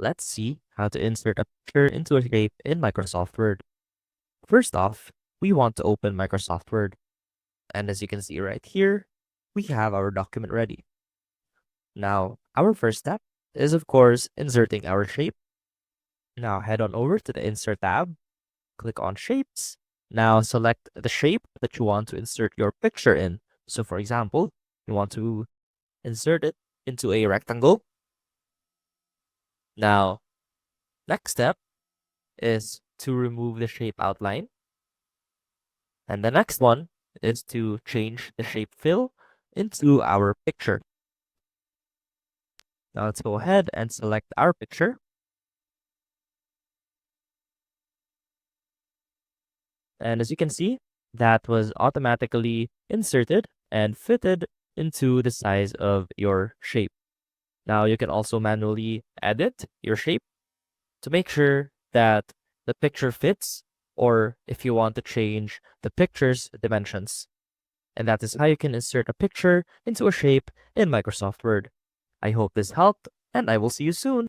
Let's see how to insert a picture into a shape in Microsoft Word. First off, we want to open Microsoft Word. And as you can see right here, we have our document ready. Now, our first step is of course inserting our shape. Now head on over to the Insert tab, click on Shapes. Now select the shape that you want to insert your picture in. So for example, you want to insert it into a rectangle. Now, next step is to remove the shape outline. And the next one is to change the shape fill into our picture. Now let's go ahead and select our picture. And as you can see, that was automatically inserted and fitted into the size of your shape. Now you can also manually edit your shape to make sure that the picture fits, or if you want to change the picture's dimensions. And that is how you can insert a picture into a shape in Microsoft Word. I hope this helped, and I will see you soon.